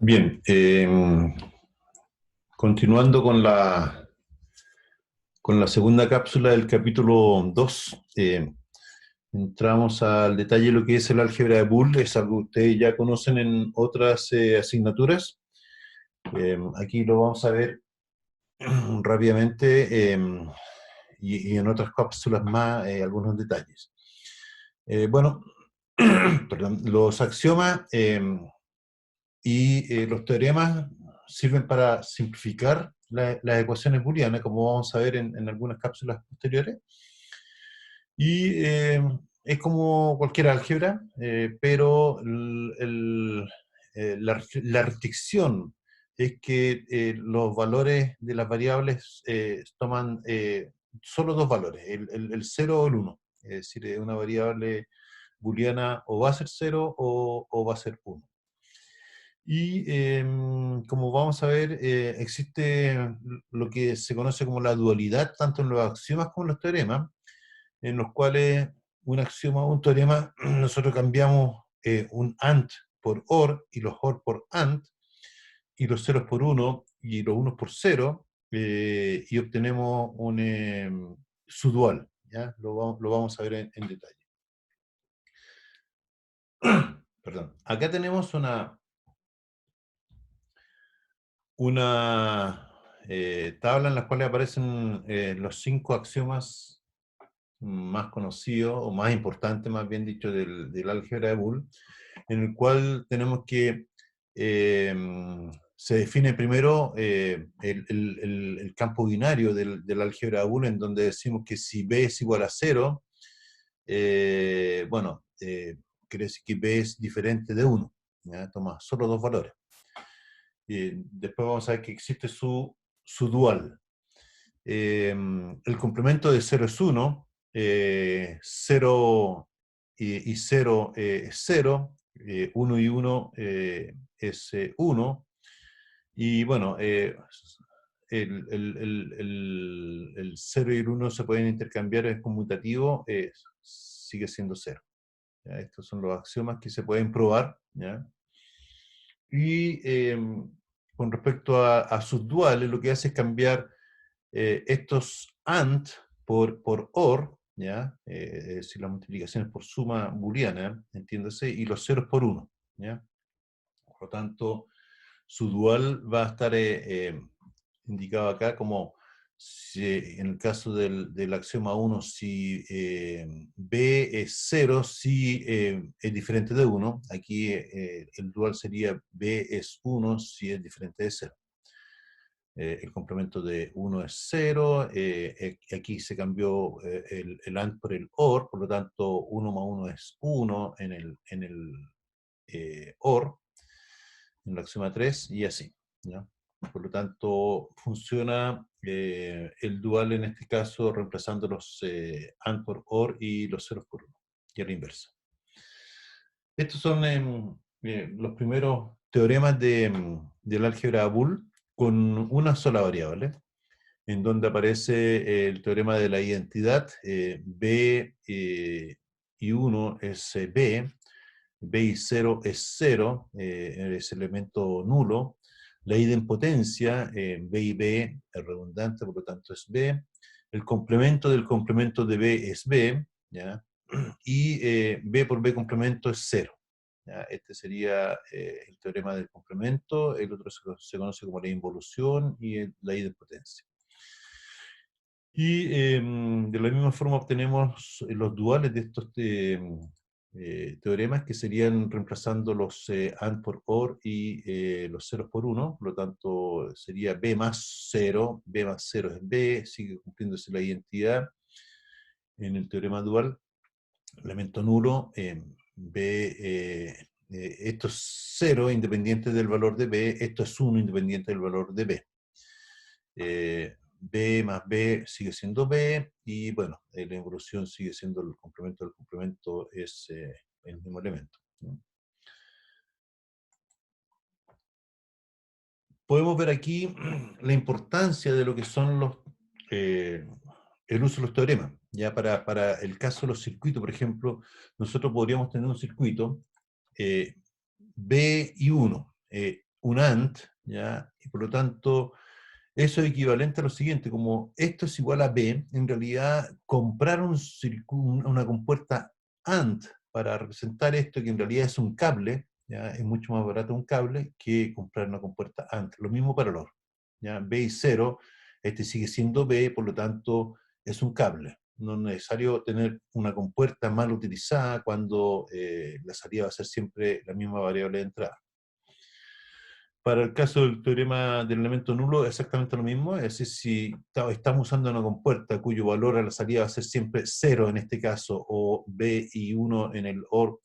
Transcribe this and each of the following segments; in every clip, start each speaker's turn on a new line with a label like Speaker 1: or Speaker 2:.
Speaker 1: Bien, continuando con la segunda cápsula del capítulo 2, entramos al detalle de lo que es el álgebra de Boole. Es algo que ustedes ya conocen en otras asignaturas. Aquí lo vamos a ver rápidamente, y en otras cápsulas más algunos detalles. Bueno, perdón, los axiomas y los teoremas sirven para simplificar las ecuaciones booleanas, como vamos a ver en algunas cápsulas posteriores. Y es como cualquier álgebra, pero la restricción es que los valores de las variables toman solo dos valores, el 0 o el 1. Es decir, una variable booleana o va a ser 0 o va a ser 1. Y como vamos a ver, existe lo que se conoce como la dualidad, tanto en los axiomas como en los teoremas, en los cuales un axioma o un teorema, nosotros cambiamos un AND por OR, y los OR por AND, y los ceros por 1, y los unos por 0, y obtenemos su dual. ¿Ya? Lo vamos a ver en detalle. Perdón. Acá tenemos una tabla en la cual aparecen los 5 axiomas más conocidos, o más importantes, más bien dicho, del álgebra de Boole, en el cual tenemos que se define primero el campo binario del álgebra de Boole, en donde decimos que si b es igual a 0, quiere decir que b es diferente de 1. ¿Ya? Toma solo dos valores. Después vamos a ver que existe su dual. El complemento de 0 es 1, 0 y 0 es 0, 1 y 1 es 1, y bueno, el 0 y el 1 se pueden intercambiar, es conmutativo, sigue siendo 0. ¿Ya? Estos son los axiomas que se pueden probar, ¿ya? Y con respecto a sus duales, lo que hace es cambiar estos AND por OR, ¿ya? Es decir, la multiplicación es por suma booleana, entiéndase, y los ceros por 1, ¿ya? Por lo tanto, su dual va a estar indicado acá como, si, en el caso del axioma 1, si B es 0, si es diferente de 1, aquí el dual sería B es 1 si es diferente de 0. El complemento de 1 es 0, aquí se cambió el AND por el OR, por lo tanto 1 más 1 es 1 en el OR, en la axioma 3, y así, ¿ya? Por lo tanto, funciona el dual en este caso reemplazando los AND por OR y los ceros por 1, y a la inversa. Estos son los primeros teoremas del álgebra de Boole con una sola variable, en donde aparece el teorema de la identidad. B y 1 es B y 0 es 0, es elemento nulo. La idempotencia, B y B es redundante, por lo tanto es B. El complemento del complemento de B es B, ¿ya? Y B por B complemento es 0. ¿Ya? Este sería el teorema del complemento. El otro se conoce como la involución y la idempotencia. Y de la misma forma obtenemos los duales de estos teoremas, que serían reemplazando los AND por OR y los ceros por 1, por lo tanto sería B más 0 es B, sigue cumpliéndose la identidad en el teorema dual, elemento nulo, B, esto es 0 independiente del valor de B, esto es 1 independiente del valor de B. B más B sigue siendo B, y bueno, la involución sigue siendo el complemento del complemento, es el mismo elemento, ¿no? Podemos ver aquí la importancia de lo que son el uso de los teoremas. Ya para el caso de los circuitos, por ejemplo, nosotros podríamos tener un circuito B y 1. un AND, ¿ya? Y por lo tanto, eso es equivalente a lo siguiente, como esto es igual a B, en realidad comprar una compuerta AND para representar esto, que en realidad es un cable, ¿ya? Es mucho más barato un cable que comprar una compuerta AND. Lo mismo para el OR, ¿ya? B y 0, este sigue siendo B, por lo tanto es un cable. No es necesario tener una compuerta mal utilizada cuando la salida va a ser siempre la misma variable de entrada. Para el caso del teorema del elemento nulo, exactamente lo mismo, es decir, si estamos usando una compuerta cuyo valor a la salida va a ser siempre 0 en este caso, o b y 1 en el OR,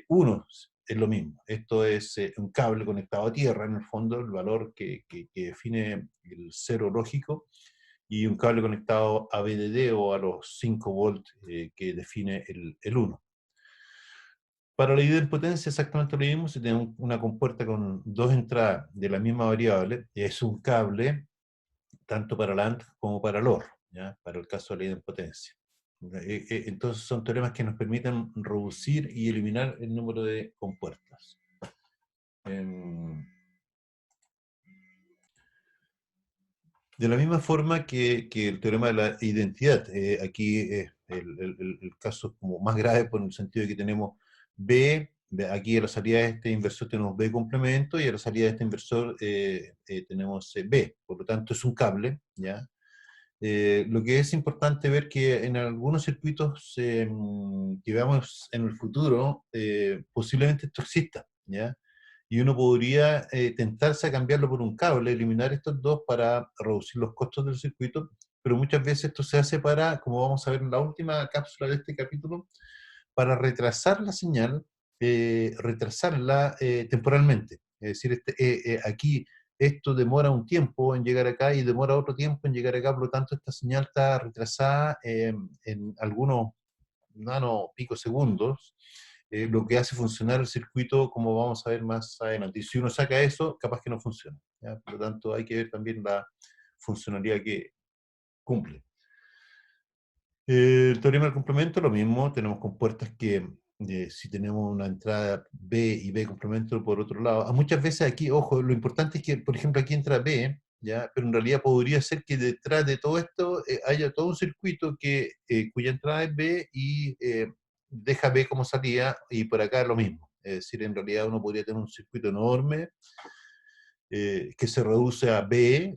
Speaker 1: 1 es lo mismo. Esto es un cable conectado a tierra, en el fondo, el valor que define el cero lógico, y un cable conectado a VDD o a los 5 volts que define el 1. Para la idempotencia exactamente lo mismo, si tenemos una compuerta con dos entradas de la misma variable, es un cable tanto para el AND como para el OR, ¿ya? Para el caso de la idempotencia. Entonces son teoremas que nos permiten reducir y eliminar el número de compuertas. De la misma forma que el teorema de la identidad, aquí el caso como más grave por el sentido de que tenemos B, aquí a la salida de este inversor tenemos B complemento y a la salida de este inversor tenemos B, por lo tanto es un cable, ¿ya? Lo que es importante ver que en algunos circuitos que veamos en el futuro, posiblemente esto exista, ¿ya? Y uno podría tentarse a cambiarlo por un cable, eliminar estos dos para reducir los costos del circuito, pero muchas veces esto se hace para, como vamos a ver en la última cápsula de este capítulo, para retrasar la señal, retrasarla temporalmente. Es decir, aquí esto demora un tiempo en llegar acá y demora otro tiempo en llegar acá, por lo tanto esta señal está retrasada en algunos nanopicosegundos, lo que hace funcionar el circuito como vamos a ver más adelante. Y si uno saca eso, capaz que no funciona, ¿ya? Por lo tanto hay que ver también la funcionalidad que cumple. El teorema del complemento, lo mismo, tenemos compuertas que si tenemos una entrada B y B complemento por otro lado, muchas veces aquí, ojo, lo importante es que, por ejemplo, aquí entra B, ¿ya? Pero en realidad podría ser que detrás de todo esto haya todo un circuito cuya entrada es B y deja B como salida, y por acá lo mismo. Es decir, en realidad uno podría tener un circuito enorme que se reduce a B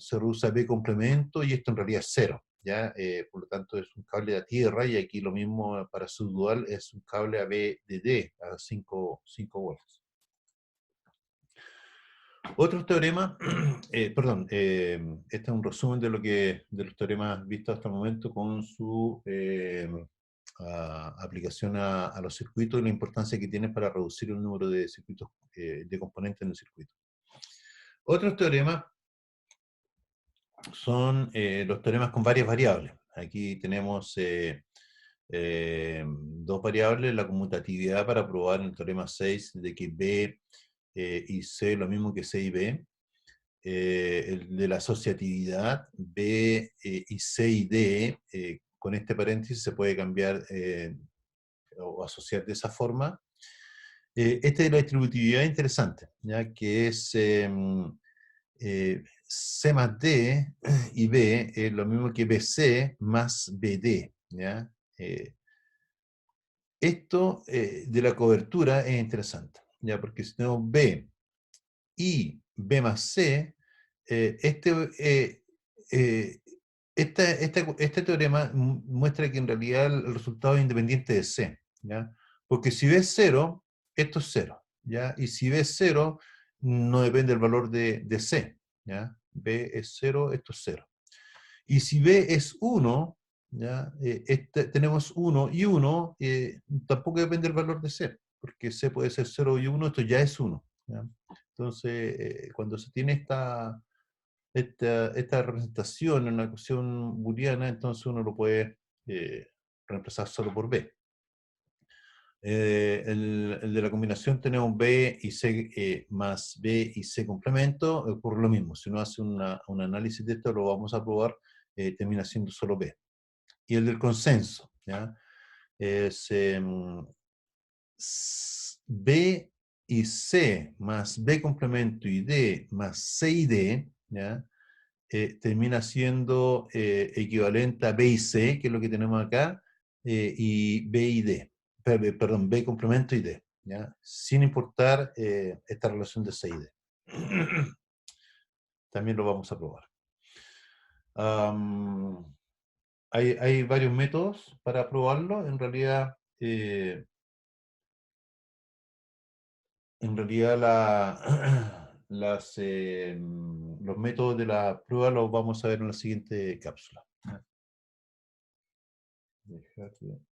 Speaker 1: complemento, y esto en realidad es cero, ¿ya? Por lo tanto es un cable a tierra, y aquí lo mismo para subdual es un cable a VDD, a 5 volts. Otros teoremas, perdón, este es un resumen de los teoremas vistos hasta el momento con su aplicación a los circuitos y la importancia que tiene para reducir el número de circuitos, de componentes en el circuito. Otros teoremas son los teoremas con varias variables. Aquí tenemos dos variables, la conmutatividad para probar el teorema 6 de que B y C es lo mismo que C y B. El de la asociatividad, B y C y D, con este paréntesis se puede cambiar o asociar de esa forma. Este de la distributividad es interesante, ya que es C más D y B es lo mismo que BC más BD, ¿ya? Esto de la cobertura es interesante, ¿ya? Porque si tenemos B y B más C, eh, eh, este teorema muestra que en realidad el resultado es independiente de C, ¿ya? Porque si B es 0, esto es 0, ¿ya? Y si B es 0, no depende del valor de C, ¿ya? B es 0, esto es 0. Y si B es 1, ¿ya? Tenemos 1 y 1, tampoco depende del valor de C, porque C puede ser 0 y 1, esto ya es 1, ¿ya? Entonces, cuando se tiene esta representación en una ecuación booleana, entonces uno lo puede reemplazar solo por B. El de la combinación tenemos B y C más B y C complemento, ocurre lo mismo. Si uno hace un análisis de esto, lo vamos a probar, termina siendo solo B. Y el del consenso, ¿ya? Es B y C más B complemento y D más C y D, ¿ya? Termina siendo equivalente a B y C, que es lo que tenemos acá, y B y D. Perdón, B complemento y D, ¿ya? Sin importar esta relación de C y D. También lo vamos a probar. Hay varios métodos para probarlo. En realidad los métodos de la prueba los vamos a ver en la siguiente cápsula. Dejar de-